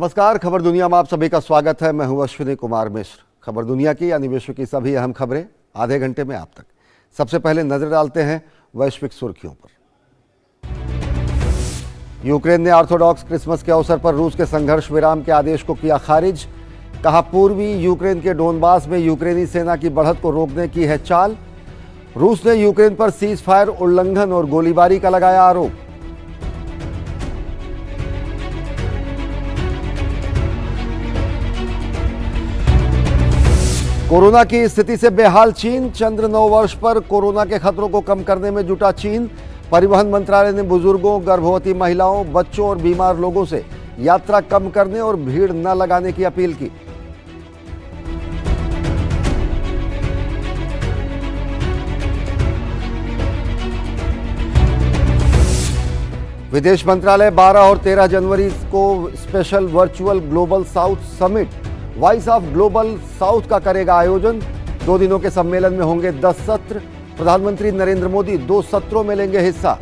नमस्कार, खबर दुनिया में आप सभी का स्वागत है। मैं हूं अश्विनी कुमार मिश्र। खबर दुनिया की यानी विश्व की सभी अहम खबरें आधे घंटे में आप तक। सबसे पहले नजर डालते हैं वैश्विक सुर्खियों पर। यूक्रेन ने ऑर्थोडॉक्स क्रिसमस के अवसर पर रूस के संघर्ष विराम के आदेश को किया खारिज। कहा, पूर्वी यूक्रेन के डोनबास में यूक्रेनी सेना की बढ़त को रोकने की है चाल। रूस ने यूक्रेन पर सीज फायर उल्लंघन और गोलीबारी का लगाया आरोप। कोरोना की स्थिति से बेहाल चीन। चंद्र नववर्ष पर कोरोना के खतरों को कम करने में जुटा चीन। परिवहन मंत्रालय ने बुजुर्गों, गर्भवती महिलाओं, बच्चों और बीमार लोगों से यात्रा कम करने और भीड़ न लगाने की अपील की। विदेश मंत्रालय 12 और 13 जनवरी को special virtual global south summit voice of global south का करेगा आयोजन। 2 दिनों के सम्मेलन में होंगे 10 सत्र। प्रधानमंत्री नरेंद्र मोदी 2 सत्रों में लेंगे हिस्सा।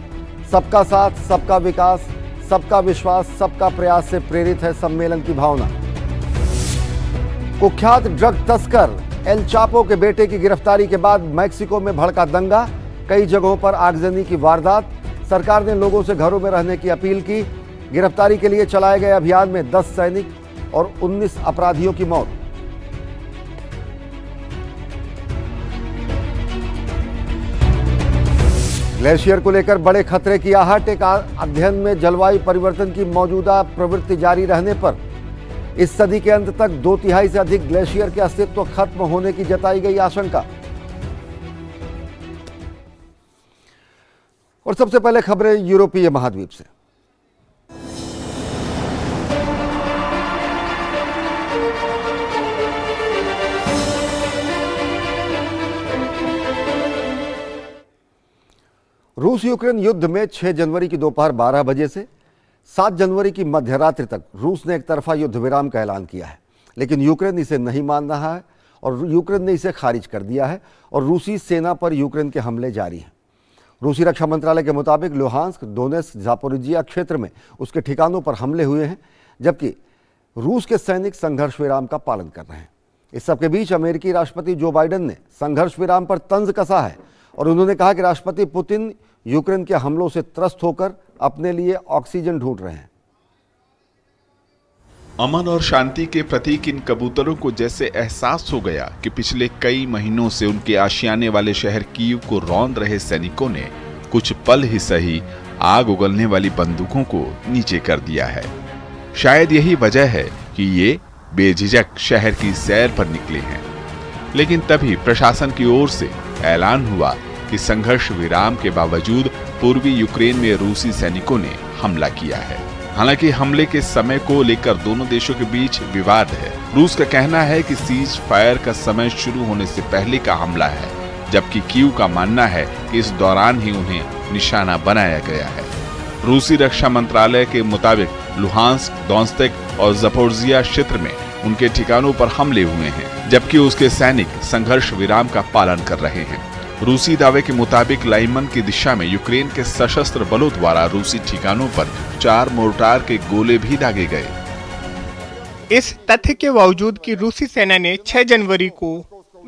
सबका साथ, सबका विकास, सबका विश्वास, सबका प्रयास से प्रेरित है सम्मेलन की भावना। कुख्यात ड्रग तस्कर एल चापो के बेटे की गिरफ्तारी के बाद मैक्सिको में भड़का दंगा। कई जगहों पर आगजनी की वारदात। सरकार ने लोगों से घरों में रहने की अपील की। गिरफ्तारी के लिए चलाए गए अभियान में 10 सैनिक और 19 अपराधियों की मौत। ग्लेशियर को लेकर बड़े खतरे की आहट। एक अध्ययन में जलवायु परिवर्तन की मौजूदा प्रवृत्ति जारी रहने पर इस सदी के अंत तक 2/3 से अधिक ग्लेशियर के अस्तित्व खत्म होने की जताई गई आशंका। और सबसे पहले खबरें यूरोपीय महाद्वीप से। रूस यूक्रेन युद्ध में 6 जनवरी की दोपहर 12 बजे से 7 जनवरी की मध्यरात्रि तक रूस ने एक तरफा युद्ध विराम का ऐलान किया है, लेकिन यूक्रेन इसे नहीं मान रहा है और यूक्रेन ने इसे खारिज कर दिया है और रूसी सेना पर यूक्रेन के हमले जारी हैं। रूसी रक्षा मंत्रालय के मुताबिक लुहांस्क, दोनेत्स्क, जापोरिजिया क्षेत्र में उसके ठिकानों पर हमले हुए हैं, जबकि रूस के सैनिक संघर्ष विराम का पालन कर रहे हैं। इस सबके बीच अमेरिकी राष्ट्रपति जो बाइडेन ने संघर्ष विराम पर तंज कसा है और उन्होंने कहा कि राष्ट्रपति पुतिन यूक्रेन के हमलों से त्रस्त होकर अपने लिए ऑक्सीजन ढूंढ रहे हैं। अमन और शांति के प्रतीक इन कबूतरों को जैसे एहसास हो गया कि पिछले कई महीनों से उनके आशियाने वाले शहर कीव को रौंद रहे सैनिकों ने कुछ पल ही सही आग उगलने वाली बंदूकों को नीचे कर दिया है। शायद यही वजह है कि ये बेझिझक शहर की सैर पर निकले हैं। लेकिन तभी प्रशासन की ओर से ऐलान हुआ कि संघर्ष विराम के बावजूद पूर्वी यूक्रेन में रूसी सैनिकों ने हमला किया है। हालांकि हमले के समय को लेकर दोनों देशों के बीच विवाद है। रूस का कहना है कि सीज फायर का समय शुरू होने से पहले का हमला है, जबकि कीव का मानना है कि इस दौरान ही उन्हें निशाना बनाया गया है। रूसी रक्षा मंत्रालय के मुताबिक लुहांस्क, दोनेत्स्क और जापोरिजिया क्षेत्र में उनके ठिकानों पर हमले हुए हैं, जबकि उसके सैनिक संघर्ष विराम का पालन कर रहे हैं। रूसी दावे के मुताबिक लाइमन की दिशा में यूक्रेन के सशस्त्र बलों द्वारा रूसी ठिकानों पर 4 मोर्टार के गोले भी दागे गए। इस तथ्य के बावजूद कि रूसी सेना ने 6 जनवरी को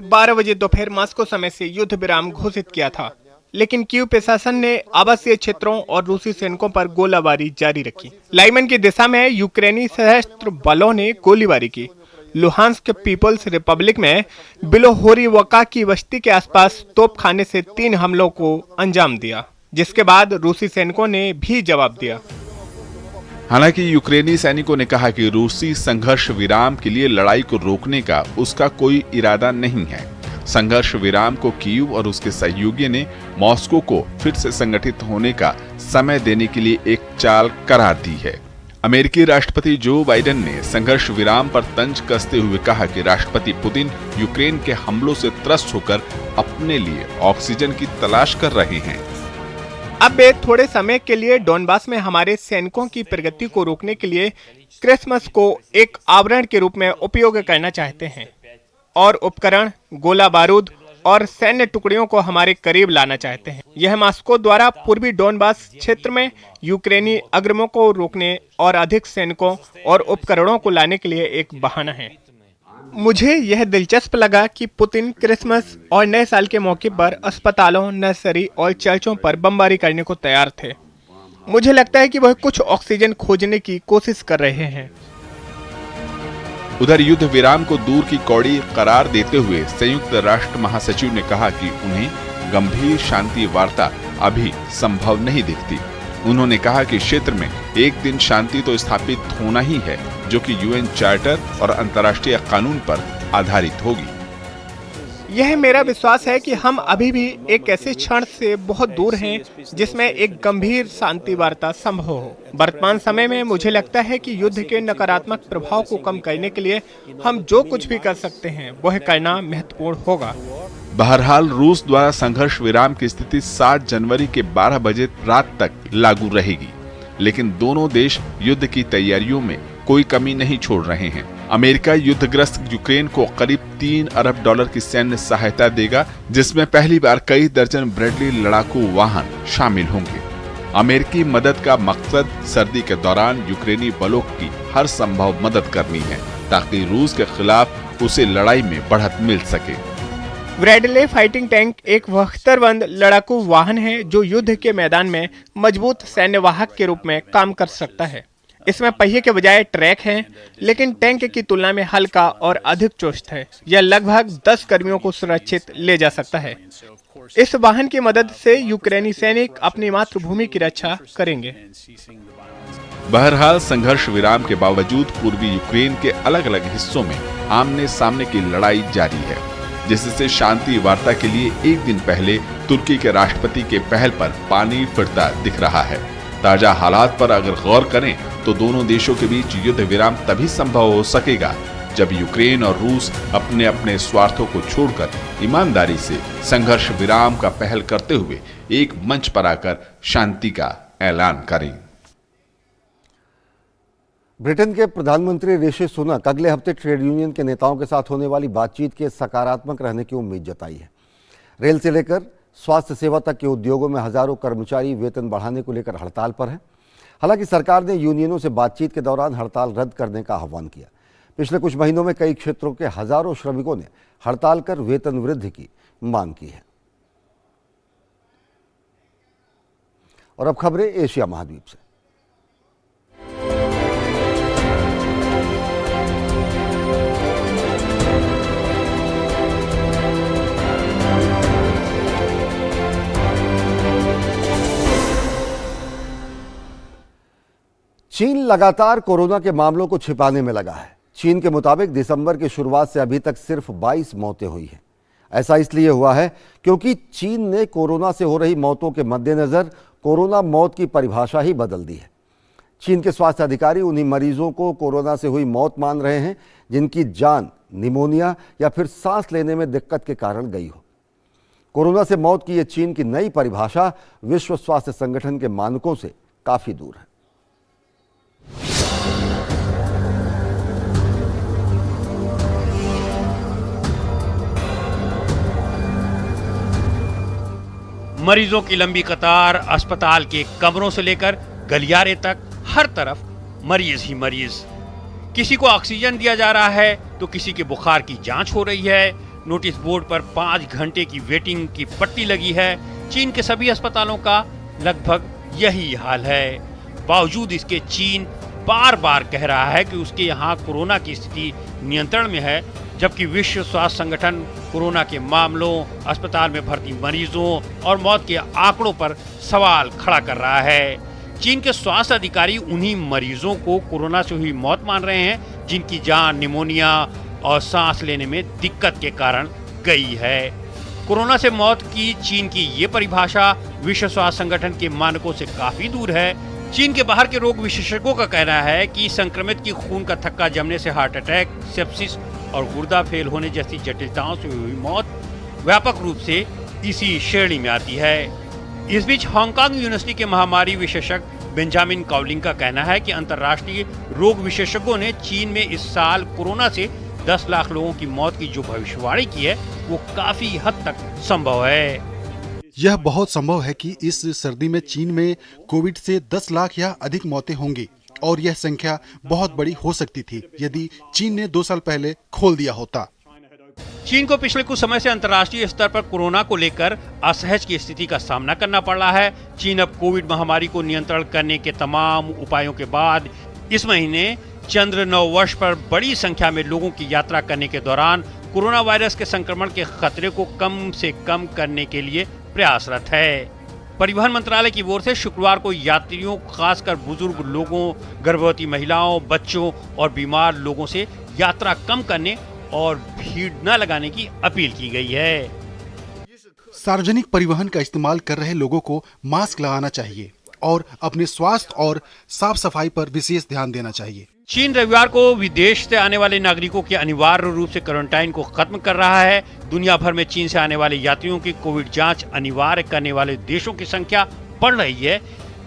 12 बजे दोपहर मॉस्को समय से युद्ध विराम घोषित किया था, लेकिन कीव प्रशासन ने आवासीय क्षेत्रों और रूसी सैनिकों पर गोलाबारी जारी रखी। लाइमन की दिशा में यूक्रेनी सशस्त्र बलों ने गोलीबारी की। लुहांस्क पीपल्स रिपब्लिक में बिलोहोरीवका की बस्ती के आसपास तोपखाने से 3 हमलों को अंजाम दिया, जिसके बाद रूसी सैनिकों ने भी जवाब दिया। हालांकि यूक्रेनी सैनिकों ने कहा कि रूसी संघर्ष विराम के लिए लड़ाई को रोकने का उसका कोई इरादा नहीं है। संघर्ष विराम को कीव और उसके सहयोगी ने मॉस्को को फिर से संगठित होने का समय देने के लिए एक चाल करार दी है। अमेरिकी राष्ट्रपति जो बाइडेन ने संघर्ष विराम पर तंज कसते हुए कहा कि राष्ट्रपति पुतिन यूक्रेन के हमलों से त्रस्त होकर अपने लिए ऑक्सीजन की तलाश कर रहे हैं। अब वे थोड़े समय के लिए डोनबास में हमारे सैनिकों की प्रगति को रोकने के लिए क्रिसमस को एक आवरण के रूप में उपयोग करना चाहते हैं और उपकरण, गोला बारूद और सैन्य टुकड़ियों को हमारे करीब लाना चाहते हैं। यह मॉस्को द्वारा पूर्वी डोनबास क्षेत्र में यूक्रेनी अग्रमों को रोकने और अधिक सैनिकों और उपकरणों को लाने के लिए एक बहाना है। मुझे यह दिलचस्प लगा कि पुतिन क्रिसमस और नए साल के मौके पर अस्पतालों, नर्सरी और चर्चों पर बमबारी करने को तैयार थे। मुझे लगता है कि वह कुछ ऑक्सीजन खोजने की कोशिश कर रहे हैं। उधर युद्ध विराम को दूर की कौड़ी करार देते हुए संयुक्त राष्ट्र महासचिव ने कहा कि उन्हें गंभीर शांति वार्ता अभी संभव नहीं दिखती। उन्होंने कहा कि क्षेत्र में एक दिन शांति तो स्थापित होना ही है, जो कि यूएन चार्टर और अंतर्राष्ट्रीय कानून पर आधारित होगी। यह मेरा विश्वास है कि हम अभी भी एक ऐसे क्षण से बहुत दूर हैं जिसमें एक गंभीर शांति वार्ता संभव हो। वर्तमान समय में मुझे लगता है कि युद्ध के नकारात्मक प्रभाव को कम करने के लिए हम जो कुछ भी कर सकते हैं वह करना महत्वपूर्ण होगा। बहरहाल रूस द्वारा संघर्ष विराम की स्थिति 7 जनवरी के 12 बजे रात तक लागू रहेगी, लेकिन दोनों देश युद्ध की तैयारियों में कोई कमी नहीं छोड़ रहे हैं। अमेरिका युद्धग्रस्त यूक्रेन को करीब $3 अरब की सैन्य सहायता देगा, जिसमें पहली बार कई दर्जन ब्रैडली लड़ाकू वाहन शामिल होंगे। अमेरिकी मदद का मकसद सर्दी के दौरान यूक्रेनी बलों की हर संभव मदद करनी है, ताकि रूस के खिलाफ उसे लड़ाई में बढ़त मिल सके। ब्रैडले फाइटिंग टैंक एक बख्तरबंद लड़ाकू वाहन है जो युद्ध के मैदान में मजबूत सैन्य वाहक के रूप में काम कर सकता है। इसमें पहिए के बजाय ट्रैक हैं, लेकिन टैंक की तुलना में हल्का और अधिक चुस्त है। यह लगभग 10 कर्मियों को सुरक्षित ले जा सकता है। इस वाहन की मदद से यूक्रेनी सैनिक अपनी मातृभूमि की रक्षा करेंगे। बहरहाल संघर्ष विराम के बावजूद पूर्वी यूक्रेन के अलग अलग हिस्सों में आमने सामने की लड़ाई जारी है, जिससे शांति वार्ता के लिए एक दिन पहले तुर्की के राष्ट्रपति के पहल पर पानी फिरता दिख रहा है। ताजा हालात पर अगर गौर करें तो दोनों देशों के बीच युद्ध विराम तभी संभव हो सकेगा जब यूक्रेन और रूस अपने अपने स्वार्थों को छोड़कर ईमानदारी से संघर्ष विराम का पहल करते हुए एक मंच पर आकर शांति का ऐलान करें। ब्रिटेन के प्रधानमंत्री ऋषि सुनक अगले हफ्ते ट्रेड यूनियन के नेताओं के साथ होने वाली बातचीत के सकारात्मक रहने की उम्मीद जताई है। रेल से लेकर स्वास्थ्य सेवा तक के उद्योगों में हजारों कर्मचारी वेतन बढ़ाने को लेकर हड़ताल पर हैं। हालांकि सरकार ने यूनियनों से बातचीत के दौरान हड़ताल रद्द करने का आह्वान किया। पिछले कुछ महीनों में कई क्षेत्रों के हजारों श्रमिकों ने हड़ताल कर वेतन वृद्धि की मांग की है। और अब खबरें एशिया महाद्वीप से। चीन लगातार कोरोना के मामलों को छिपाने में लगा है। चीन के मुताबिक दिसंबर की शुरुआत से अभी तक सिर्फ 22 मौतें हुई हैं। ऐसा इसलिए हुआ है क्योंकि चीन ने कोरोना से हो रही मौतों के मद्देनजर कोरोना मौत की परिभाषा ही बदल दी है। चीन के स्वास्थ्य अधिकारी उन्हीं मरीजों को कोरोना से हुई मौत मान रहे हैं जिनकी जान निमोनिया या फिर सांस लेने में दिक्कत के कारण गई हो। कोरोना से मौत की यह चीन की नई परिभाषा विश्व स्वास्थ्य संगठन के मानकों से काफी दूर है। मरीजों की लंबी कतार, अस्पताल के कमरों से लेकर गलियारे तक हर तरफ मरीज ही मरीज। किसी को ऑक्सीजन दिया जा रहा है तो किसी के बुखार की जांच हो रही है। नोटिस बोर्ड पर 5 घंटे की वेटिंग की पट्टी लगी है। चीन के सभी अस्पतालों का लगभग यही हाल है। बावजूद इसके चीन बार बार कह रहा है कि उसके यहाँ कोरोना की स्थिति नियंत्रण में है, जबकि विश्व स्वास्थ्य संगठन कोरोना के मामलों, अस्पताल में भर्ती मरीजों और मौत के आंकड़ों पर सवाल खड़ा कर रहा है। चीन के स्वास्थ्य अधिकारी उन्हीं मरीजों को कोरोना से हुई मौत मान रहे हैं जिनकी जान निमोनिया और सांस लेने में दिक्कत के कारण गई है। कोरोना से मौत की चीन की ये परिभाषा विश्व स्वास्थ्य संगठन के मानकों से काफी दूर है। चीन के बाहर के रोग विशेषज्ञों का कहना है कि संक्रमित की खून का थक्का जमने से हार्ट अटैक, सेप्सिस और गुर्दा फेल होने जैसी जटिलताओं से हुई मौत व्यापक रूप से इसी श्रेणी में आती है। इस बीच हांगकांग यूनिवर्सिटी के महामारी विशेषज्ञ बेंजामिन काउलिंग का कहना है कि अंतर्राष्ट्रीय रोग विशेषज्ञों ने चीन में इस साल कोरोना से 10 लाख लोगों की मौत की जो भविष्यवाणी की है वो काफी हद तक संभव है। यह बहुत संभव है कि इस सर्दी में चीन में कोविड से 10 लाख या अधिक मौतें होंगी और यह संख्या बहुत बड़ी हो सकती थी यदि चीन ने 2 साल पहले खोल दिया होता। चीन को पिछले कुछ समय से अंतर्राष्ट्रीय स्तर पर कोरोना को लेकर असहज की स्थिति का सामना करना पड़ रहा है। चीन अब कोविड महामारी को नियंत्रण करने के तमाम उपायों के बाद इस महीने चंद्र नववर्ष पर बड़ी संख्या में लोगों की यात्रा करने के दौरान कोरोना वायरस के संक्रमण के खतरे को कम से कम करने के लिए प्रयासरत है। परिवहन मंत्रालय की ओर से शुक्रवार को यात्रियों, खासकर बुजुर्ग लोगों, गर्भवती महिलाओं, बच्चों और बीमार लोगों से यात्रा कम करने और भीड़ न लगाने की अपील की गई है। सार्वजनिक परिवहन का इस्तेमाल कर रहे लोगों को मास्क लगाना चाहिए और अपने स्वास्थ्य और साफ सफाई पर विशेष ध्यान देना चाहिए। चीन रविवार को विदेश से आने वाले नागरिकों के अनिवार्य रूप से क्वारंटाइन को खत्म कर रहा है। दुनिया भर में चीन से आने वाले यात्रियों की कोविड जांच अनिवार्य करने वाले देशों की संख्या बढ़ रही है।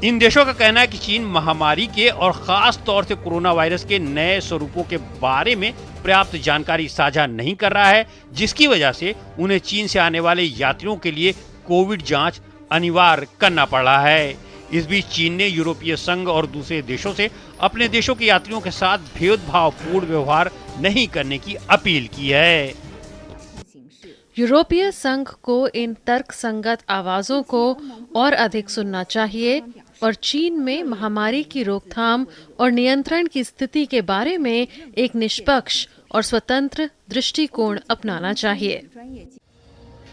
इन देशों का कहना है कि चीन महामारी के और खास तौर से कोरोना वायरस के नए स्वरूपों के बारे में पर्याप्त जानकारी साझा नहीं कर रहा है, जिसकी वजह से उन्हें चीन से आने वाले यात्रियों के लिए कोविड जांच अनिवार्य करना पड़ रहा है। इस बीच चीन ने यूरोपीय संघ और दूसरे देशों से अपने देशों के यात्रियों के साथ भेदभावपूर्ण व्यवहार नहीं करने की अपील की है। यूरोपीय संघ को इन तर्कसंगत आवाजों को और अधिक सुनना चाहिए और चीन में महामारी की रोकथाम और नियंत्रण की स्थिति के बारे में एक निष्पक्ष और स्वतंत्र दृष्टिकोण अपनाना चाहिए।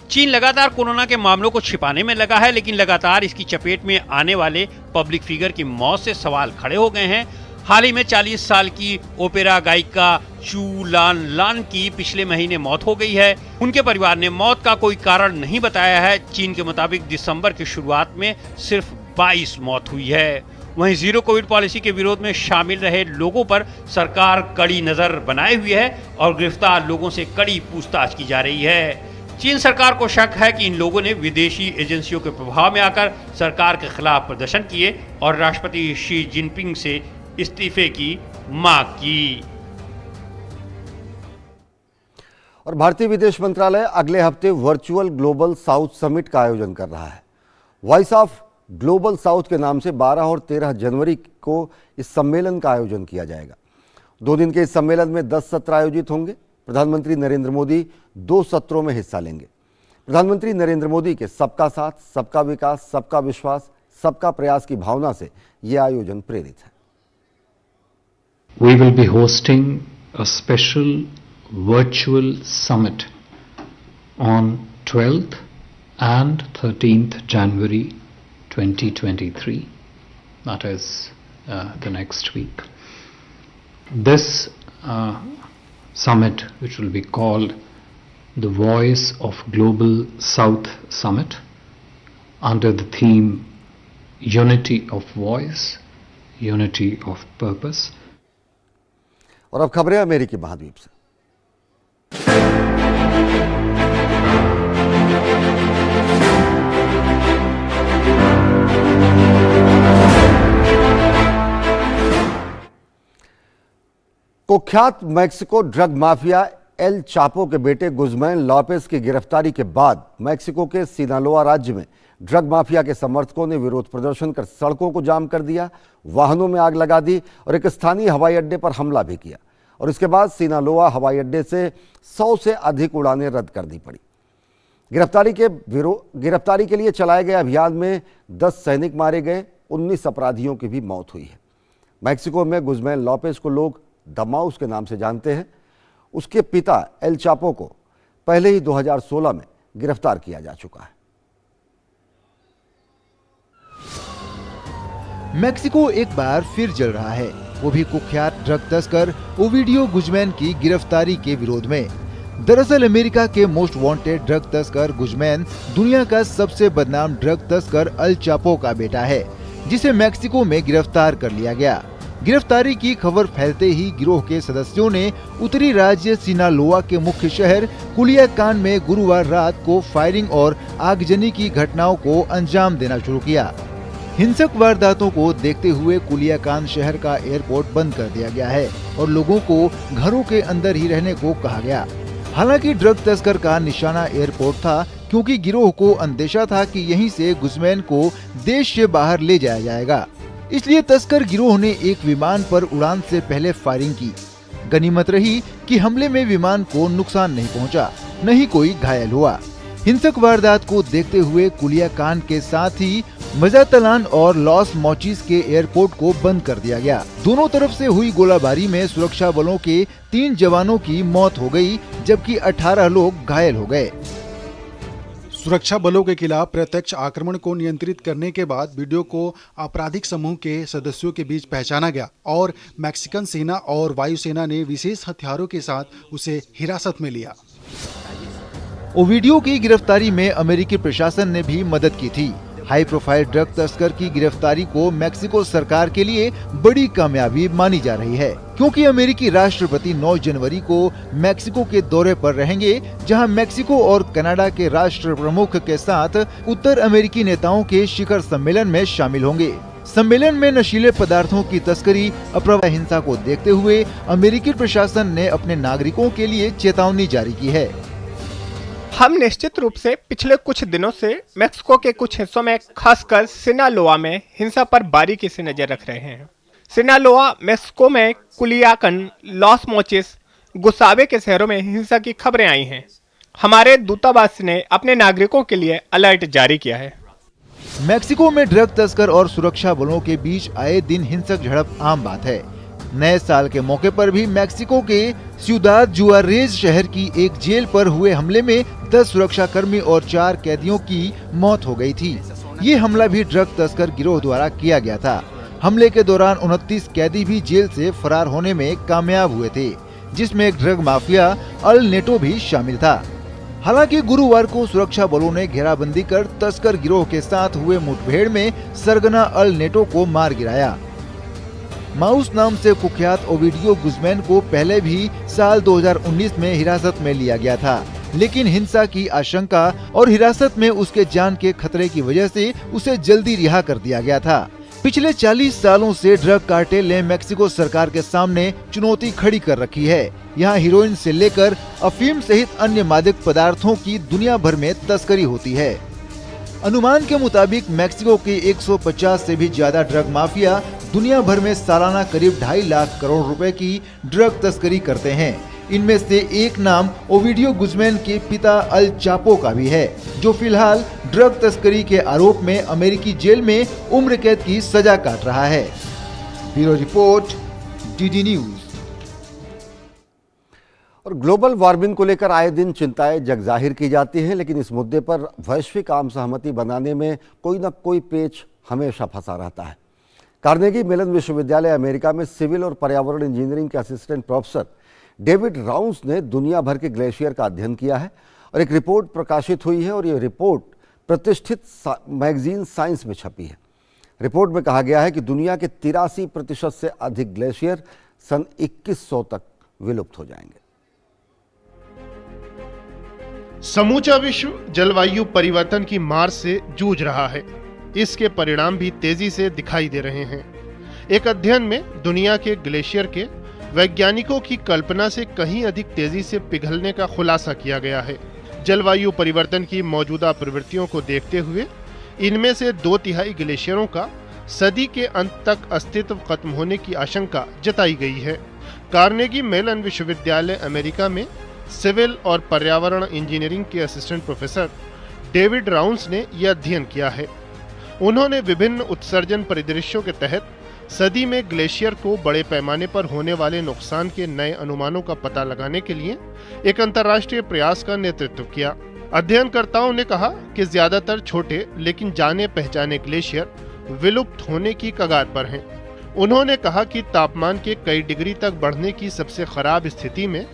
चीन लगातार कोरोना के मामलों को छिपाने में लगा है, लेकिन लगातार इसकी चपेट में आने वाले पब्लिक फिगर की मौत से सवाल खड़े हो गए हैं। हाल ही में 40 साल की ओपेरा गायिका चू लान लान की पिछले महीने मौत हो गई है। उनके परिवार ने मौत का कोई कारण नहीं बताया है। चीन के मुताबिक दिसंबर की शुरुआत में सिर्फ 22 मौत हुई है। वहीं जीरो कोविड पॉलिसी के विरोध में शामिल रहे लोगों पर सरकार कड़ी नजर बनाए हुए है और गिरफ्तार लोगों से कड़ी पूछताछ की जा रही है। चीन सरकार को शक है कि इन लोगों ने विदेशी एजेंसियों के प्रभाव में आकर सरकार के खिलाफ प्रदर्शन किए और राष्ट्रपति शी जिनपिंग से इस्तीफे की मांग की। और भारतीय विदेश मंत्रालय अगले हफ्ते वर्चुअल ग्लोबल साउथ समिट का आयोजन कर रहा है। वॉइस ऑफ ग्लोबल साउथ के नाम से 12 और 13 जनवरी को इस सम्मेलन का आयोजन किया जाएगा। 2 दिन के इस सम्मेलन में 10 सत्र आयोजित होंगे। प्रधानमंत्री नरेंद्र मोदी 2 सत्रों में हिस्सा लेंगे। प्रधानमंत्री नरेंद्र मोदी के सबका साथ, सबका विकास, सबका विश्वास, सबका प्रयास की भावना से यह आयोजन प्रेरित है। We will be hosting a special virtual summit on 12th and 13th January 2023. That is the next week. This summit, which will be called the Voice of Global South Summit, under the theme Unity of Voice, Unity of Purpose. और अब खबरें अमेरिकी महाद्वीप से। कुख्यात Mexico drug mafia El Chapo के बेटे Guzman Lopez की गिरफ्तारी के बाद मैक्सिको के सिनालोआ राज्य में ड्रग माफिया के समर्थकों ने विरोध प्रदर्शन कर सड़कों को जाम कर दिया, वाहनों में आग लगा दी और एक स्थानीय हवाई अड्डे पर हमला भी किया। और इसके बाद सिनालोआ हवाई अड्डे से 100 से अधिक उड़ानें रद्द कर दी पड़ी। गिरफ्तारी के लिए चलाए गए अभियान में 10 सैनिक मारे गए, 19 अपराधियों की भी मौत हुई है। मैक्सिको में गुज़मैन लॉपेज को लोग द माउस के नाम से जानते हैं। उसके पिता एल चापो को पहले ही 2016 में गिरफ्तार किया जा चुका है। मैक्सिको एक बार फिर जल रहा है, वो भी कुख्यात ड्रग तस्कर ओविडियो गुज़मैन की गिरफ्तारी के विरोध में। दरअसल अमेरिका के मोस्ट वांटेड ड्रग तस्कर गुज़मैन दुनिया का सबसे बदनाम ड्रग तस्कर एल चापो का बेटा है, जिसे मैक्सिको में गिरफ्तार कर लिया गया। गिरफ्तारी की खबर फैलते ही गिरोह के सदस्यों ने उत्तरी राज्य सिनालोआ के मुख्य शहर कुलियाकान में गुरुवार रात को फायरिंग और आगजनी की घटनाओं को अंजाम देना शुरू किया। हिंसक वारदातों को देखते हुए कुलियाकान शहर का एयरपोर्ट बंद कर दिया गया है और लोगों को घरों के अंदर ही रहने को कहा गया। हालांकि ड्रग तस्कर का निशाना एयरपोर्ट था, क्योंकि गिरोह को अंदेशा था कि यहीं से गुजमैन को देश से बाहर ले जाया जाएगा। इसलिए तस्कर गिरोह ने एक विमान पर उड़ान से पहले फायरिंग की। गनीमत रही कि हमले में विमान को नुकसान नहीं पहुंचा, न ही कोई घायल हुआ। हिंसक वारदात को देखते हुए कुलियाकान के साथ ही मजातलान और लॉस मोचिस के एयरपोर्ट को बंद कर दिया गया। दोनों तरफ से हुई गोलाबारी में सुरक्षा बलों के 3 जवानों की मौत हो गई, जबकि 18 लोग घायल हो गए। सुरक्षा बलों के खिलाफ प्रत्यक्ष आक्रमण को नियंत्रित करने के बाद वीडियो को आपराधिक समूह के सदस्यों के बीच पहचाना गया और मैक्सिकन सेना और वायुसेना ने विशेष हथियारों के साथ उसे हिरासत में लिया। ओविडियो की गिरफ्तारी में अमेरिकी प्रशासन ने भी मदद की थी। हाई प्रोफाइल ड्रग तस्कर की गिरफ्तारी को मैक्सिको सरकार के लिए बड़ी कामयाबी मानी जा रही है, क्योंकि अमेरिकी राष्ट्रपति 9 जनवरी को मैक्सिको के दौरे पर रहेंगे, जहां मैक्सिको और कनाडा के राष्ट्र प्रमुख के साथ उत्तर अमेरिकी नेताओं के शिखर सम्मेलन में शामिल होंगे। सम्मेलन में नशीले पदार्थों की तस्करी, अप्रवाह हिंसा को देखते हुए अमेरिकी प्रशासन ने अपने नागरिकों के लिए चेतावनी जारी की है। हम निश्चित रूप से पिछले कुछ दिनों से मैक्सिको के कुछ हिस्सों में, खासकर सिनालोआ में हिंसा पर बारीकी से नजर रख रहे हैं। सिनालोआ मैक्सिको में कुलियाकन, लॉस मोचिस, गुसावे के शहरों में हिंसा की खबरें आई हैं। हमारे दूतावास ने अपने नागरिकों के लिए अलर्ट जारी किया है। मैक्सिको में ड्रग तस्कर और सुरक्षा बलों के बीच आए दिन हिंसक झड़प आम बात है। नए साल के मौके पर भी मैक्सिको के सियुदाद जुआरेज शहर की एक जेल पर हुए हमले में 10 सुरक्षाकर्मी और 4 कैदियों की मौत हो गई थी। ये हमला भी ड्रग तस्कर गिरोह द्वारा किया गया था। हमले के दौरान 29 कैदी भी जेल से फरार होने में कामयाब हुए थे, जिसमें एक ड्रग माफिया अल नेटो भी शामिल था। हालांकि गुरुवार को सुरक्षा बलों ने घेराबंदी कर तस्कर गिरोह के साथ हुए मुठभेड़ में सरगना अल नेटो को मार गिराया। माउस नाम से कुख्यात ओविडियो गुजमैन को पहले भी साल 2019 में हिरासत में लिया गया था, लेकिन हिंसा की आशंका और हिरासत में उसके जान के खतरे की वजह से उसे जल्दी रिहा कर दिया गया था। पिछले 40 सालों से ड्रग कार्टेल ने मैक्सिको सरकार के सामने चुनौती खड़ी कर रखी है। यहाँ हीरोइन से लेकर अफीम सहित अन्य मादक पदार्थों की दुनिया भर में तस्करी होती है। अनुमान के मुताबिक मैक्सिको के 150 से भी ज्यादा ड्रग माफिया दुनिया भर में सालाना करीब 2.5 लाख करोड़ रुपए की ड्रग तस्करी करते हैं। इनमें से एक नाम ओविडियो गुजमैन के पिता अल चापो का भी है, जो फिलहाल ड्रग तस्करी के आरोप में अमेरिकी जेल में उम्र कैद की सजा काट रहा है। Bureau report, DD news. और ग्लोबल वार्मिंग को लेकर आए दिन चिंताएं जग जाहिर की जाती हैं, लेकिन इस मुद्दे पर वैश्विक आम सहमति बनाने में कोई न कोई पेच हमेशा फंसा रहता है। कार्नेगी मेलन विश्वविद्यालय अमेरिका में सिविल और पर्यावरण इंजीनियरिंग के असिस्टेंट प्रोफेसर डेविड राउंस ने दुनिया भर के ग्लेशियर का अध्ययन किया है और एक रिपोर्ट प्रकाशित हुई है और ये रिपोर्ट प्रतिष्ठित मैगजीन साइंस में छपी है। रिपोर्ट में कहा गया है कि दुनिया के 83% से अधिक ग्लेशियर सन 2100 तक विलुप्त हो जाएंगे। समूचा विश्व जलवायु परिवर्तन की मार से जूझ रहा है। इसके परिणाम भी तेजी से दिखाई दे रहे हैं। एक अध्ययन में दुनिया के ग्लेशियर के वैज्ञानिकों की कल्पना से कहीं अधिक तेजी से पिघलने का खुलासा किया गया है। जलवायु परिवर्तन की मौजूदा प्रवृत्तियों को देखते हुए इनमें से 2/3 ग्लेशियरों का सदी के अंत तक अस्तित्व खत्म होने की आशंका जताई गई है। कार्नेगी मेलन विश्वविद्यालय अमेरिका में सिविल और पर्यावरण इंजीनियरिंग के असिस्टेंट प्रोफेसर डेविड राउंस ने यह अध्ययन किया है। उन्होंने विभिन्न उत्सर्जन परिदृश्यों के तहत सदी में ग्लेशियर को बड़े पैमाने पर होने वाले नुकसान के नए अनुमानों का पता लगाने के लिए एक अंतर्राष्ट्रीय प्रयास का नेतृत्व किया। अध्ययनकर्ताओं ने कहा कि ज्यादातर छोटे लेकिन जाने पहचाने ग्लेशियर विलुप्त होने की कगार पर हैं। उन्होंने कहा कि तापमान के कई डिग्री तक बढ़ने की सबसे खराब स्थिति में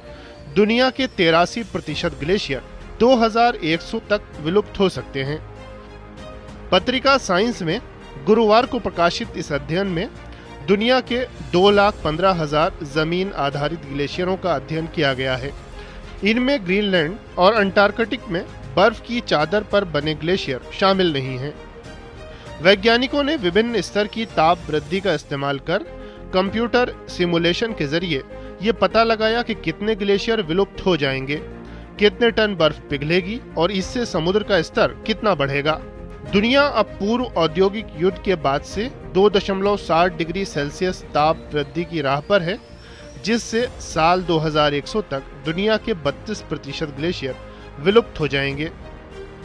दुनिया के 83% ग्लेशियर 2100 तक विलुप्त हो सकते हैं। पत्रिका साइंस में गुरुवार को प्रकाशित इस अध्ययन में दुनिया के 2,15,000 जमीन आधारित ग्लेशियरों का अध्ययन किया गया है। इनमें ग्रीनलैंड और अंटार्कटिक में बर्फ की चादर पर बने ग्लेशियर शामिल नहीं हैं। वैज्ञानिकों ने विभिन्न स्तर की ताप वृद्धि का इस्तेमाल कर कंप्यूटर सिमुलेशन के जरिए ये पता लगाया कि कितने ग्लेशियर विलुप्त हो जाएंगे, कितने टन बर्फ पिघलेगी और इससे समुद्र का स्तर कितना बढ़ेगा। दुनिया अब पूर्व औद्योगिक युद्ध के बाद से 2.60 डिग्री सेल्सियस ताप वृद्धि की राह पर है, जिससे साल 2100 तक दुनिया के 32% ग्लेशियर विलुप्त हो जाएंगे।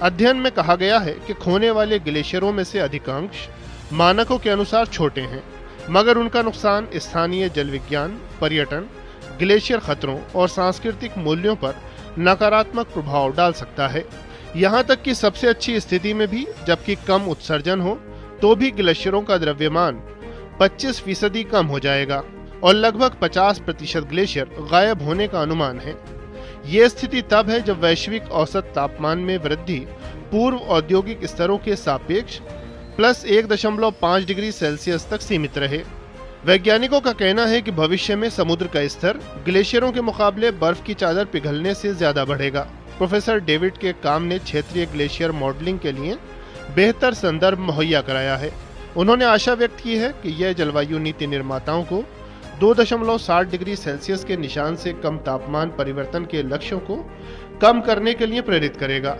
अध्ययन में कहा गया है कि खोने वाले ग्लेशियरों में से अधिकांश मानकों के अनुसार छोटे हैं, मगर उनका नुकसान स्थानीय जल विज्ञान, पर्यटन, ग्लेशियर खतरों और सांस्कृतिक मूल्यों पर नकारात्मक प्रभाव डाल सकता है। यहाँ तक कि सबसे अच्छी स्थिति में भी, जबकि कम उत्सर्जन हो, तो भी ग्लेशियरों का द्रव्यमान 25% कम हो जाएगा और लगभग 50% ग्लेशियर गायब होने का अनुमान है। ये स्थिति तब है जब वैश्विक औसत तापमान में वृद्धि पूर्व औद्योगिक स्तरों के सापेक्ष प्लस 1.5 डिग्री सेल्सियस तक सीमित रहे। वैज्ञानिकों का कहना है कि भविष्य में समुद्र का स्तर ग्लेशियरों के मुकाबले बर्फ की चादर पिघलने से ज्यादा बढ़ेगा। प्रोफेसर डेविड के काम ने क्षेत्रीय ग्लेशियर मॉडलिंग के लिए बेहतर संदर्भ मुहैया कराया है। उन्होंने आशा व्यक्त की है कि यह जलवायु नीति निर्माताओं को 2.60 डिग्री सेल्सियस के निशान से कम तापमान परिवर्तन के लक्ष्यों को कम करने के लिए प्रेरित करेगा।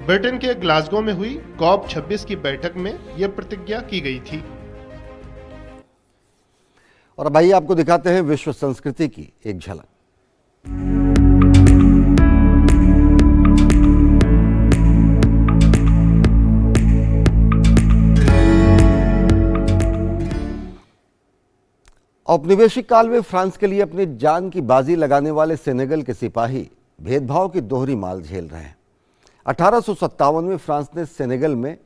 ब्रिटेन के ग्लासगो में हुई COP26 की बैठक में यह प्रतिज्ञा की गई थी। और अब आइए आपको दिखाते हैं विश्व संस्कृति की एक झलक। औपनिवेशिक काल में फ्रांस के लिए अपनी जान की बाजी लगाने वाले सेनेगल के सिपाही भेदभाव की दोहरी माल झेल रहे हैं। 1857 में फ्रांस ने सेनेगल में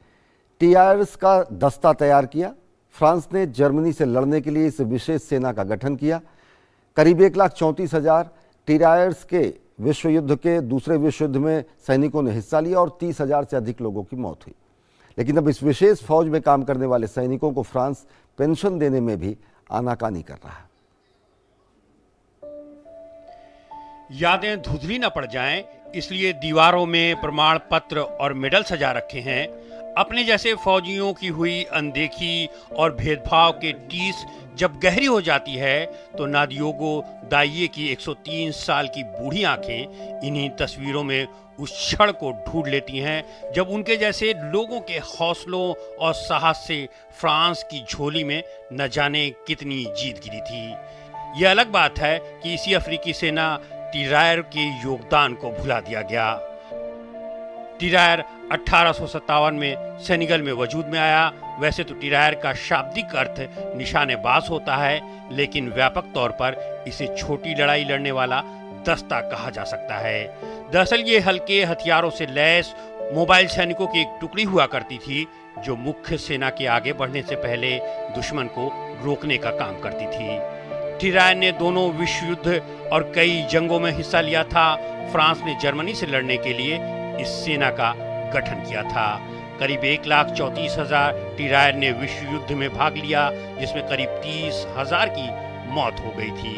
टीआरएस का दस्ता तैयार किया। फ्रांस ने जर्मनी से लड़ने के लिए इस विशेष सेना का गठन किया। करीब 1,34,000 टीआरएस के विश्व युद्ध के दूसरे विश्व युद्ध में सैनिकों ने हिस्सा लिया और 30,000 से अधिक लोगों की मौत हुई। लेकिन अब इस विशेष फौज में काम करने वाले सैनिकों को फ्रांस पेंशन देने में भी आनाकानी कर रहा है। यादें धुंधली न पड़ जाएं, इसलिए दीवारों में प्रमाण पत्र और मेडल सजा रखे हैं। अपने जैसे फौजियों की हुई अनदेखी और भेदभाव के टीस जब गहरी हो जाती है तो नादियोगो दाइये की 103 साल की बूढ़ी आंखें इन्हीं तस्वीरों में उस क्षण को ढूंढ लेती हैं जब उनके जैसे लोगों के हौसलों और साहस से फ्रांस की झोली में न जाने कितनी जीत गिरी थी। यह अलग बात है कि इसी अफ्रीकी सेना टीरायर के योगदान को भुला दिया गया। टीरायर 1857 में सेनेगल में वजूद में आया। वैसे तो टीरायर का शाब्दिक अर्थ निशानेबाज होता है, लेकिन व्यापक तौर पर इसे छोटी लड़ाई लड़ने वाला दस्ता कहा जा सकता है। दरअसल ये हल्के हथियारों से लैस मोबाइल सैनिकों की एक टुकड़ी हुआ करती थी जो मुख्य सेना के आगे बढ़ने से पहले दुश्मन को रोकने का काम करती थी। टीरायर ने दोनों विश्व युद्ध और कई जंगों में हिस्सा लिया था। फ्रांस ने जर्मनी से लड़ने के लिए इस सेना का गठन किया था। करीब 1,34,000 टीरायर ने विश्व युद्ध में भाग लिया, जिसमें करीब 30,000 की मौत हो गई थी।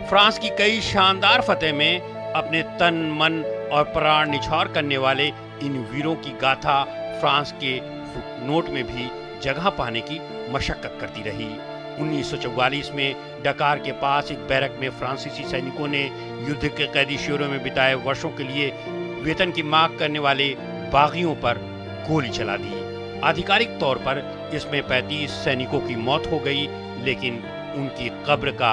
फ्रांस की कई शानदार फतेह में अपने तन, मन और प्राण निछावर करने वाले इन वीरों की गाथा फ्रांस के फुटनोट में भी जगह पाने की मशक्कत करती रही। 1944 में डकार के पास एक बैरक में फ्रांसीसी सैनिकों ने युद्ध के कैदी शिविरों में बिताए वर्षों के लिए वेतन की मांग करने वाले बागियों पर गोली चला दी। आधिकारिक तौर पर इसमें 35 सैनिकों की मौत हो गई, लेकिन उनकी कब्र का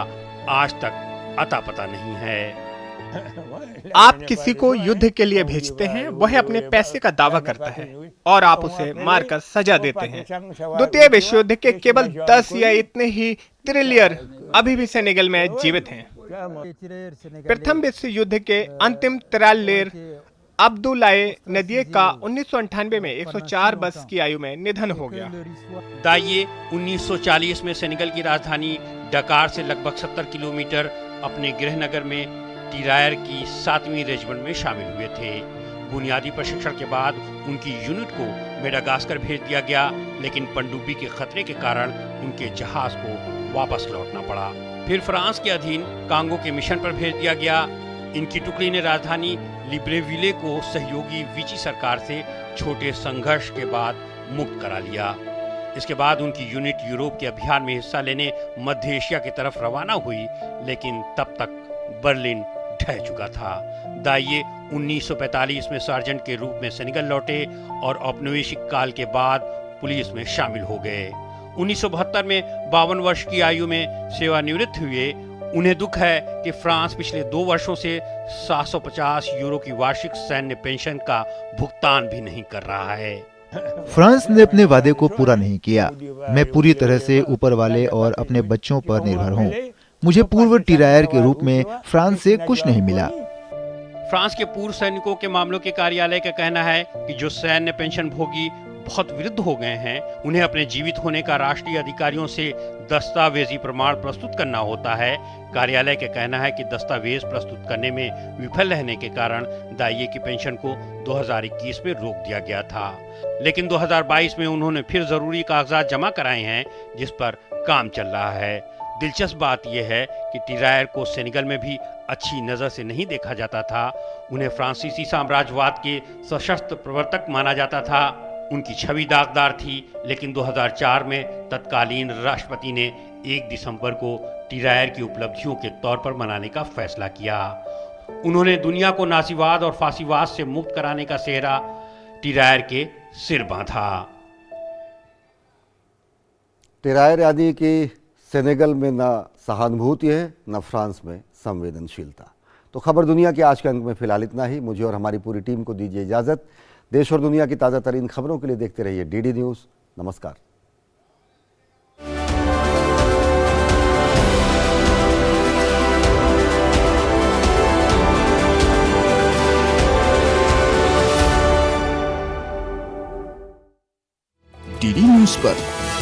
आज तक अता पता नहीं है। आप किसी को युद्ध के लिए भेजते हैं, वह अपने पैसे का दावा करता है और आप उसे मारकर सजा देते हैं। द्वितीय विश्व युद्ध के केवल 10 या इतने ही तिरेलियर अभी भी सेनेगल में जीवित हैं। प्रथम विश्व युद्ध के अंतिम तिरेलियर अब्दुल्लाह नदिये का 1998 में 104 वर्ष की आयु में निधन हो गया। दाइये 1940 में सेनेगल की राजधानी डकार से लगभग 70 किलोमीटर अपने गृहनगर में टीरायर की 7वीं रेजिमेंट में शामिल हुए थे। बुनियादी प्रशिक्षण के बाद उनकी यूनिट को मेडागास्कर भेज दिया गया, लेकिन पनडुब्बी के खतरे के कारण उनके जहाज को वापस लौटना पड़ा। फिर फ्रांस के अधीन कांगो के मिशन पर भेज दिया गया। इनकी टुकड़ी ने राजधानी लिब्रेविले को सहयोगी विची सरकार से छोटे संघर्ष के बाद मुक्त करा लिया। इसके बाद उनकी यूनिट यूरोप के अभियान में हिस्सा लेने मध्य एशिया की तरफ रवाना हुई, लेकिन तब तक बर्लिन ढह चुका था। दाइये 1945 में सार्जेंट के रूप में सेनेगल लौटे और औपनिवेशिक काल के बाद पुलिस में शामिल हो गए। 1972 में 52 वर्ष की आयु में सेवानिवृत्त हुए। उन्हें दुख है कि फ्रांस पिछले 2 वर्षों से 750 यूरो की वार्षिक सैन्य पेंशन का भुगतान भी नहीं कर रहा है। फ्रांस ने अपने वादे को पूरा नहीं किया। मैं पूरी तरह से ऊपर वाले और अपने बच्चों पर निर्भर हूँ। मुझे पूर्व टिरायर के रूप में फ्रांस से कुछ नहीं मिला। फ्रांस के पूर्व सैनिकों के मामलों के कार्यालय का कहना है कि जो सैन्य पेंशन भोगी बहुत विरुद्ध हो गए हैं, उन्हें अपने जीवित होने का राष्ट्रीय अधिकारियों से दस्तावेजी प्रमाण प्रस्तुत करना होता है। कार्यालय का कहना है कि दस्तावेज प्रस्तुत करने में विफल रहने के कारण दाइये की पेंशन को 2021 में रोक दिया गया था, लेकिन 2022 में उन्होंने फिर जरूरी कागजात जमा कराए हैं, जिस पर काम चल रहा है। दिलचस्प बात यह है कि टिरायर को सेनेगल में भी अच्छी नजर से नहीं देखा जाता था। उन्हें फ्रांसीसी साम्राज्यवाद के सशस्त्र प्रवर्तक माना जाता था। उनकी छवि दागदार थी, लेकिन 2004 में तत्कालीन राष्ट्रपति ने 1 दिसंबर को टिरायर की उपलब्धियों के तौर पर मनाने का फैसला किया। उन्होंने दुनिया को नाजीवाद और फांसीवाद से मुक्त कराने का सेहरा टिरायर के सिर बांधा। टिरायर यानी कि सेनेगल में न सहानुभूति है, न फ्रांस में संवेदनशीलता। तो खबर दुनिया के आज के अंक में फिलहाल इतना ही। मुझे और हमारी पूरी टीम को दीजिए इजाजत। देश और दुनिया की ताज़ा तरीन खबरों के लिए देखते रहिए डीडी न्यूज़। नमस्कार। डीडी न्यूज़ पर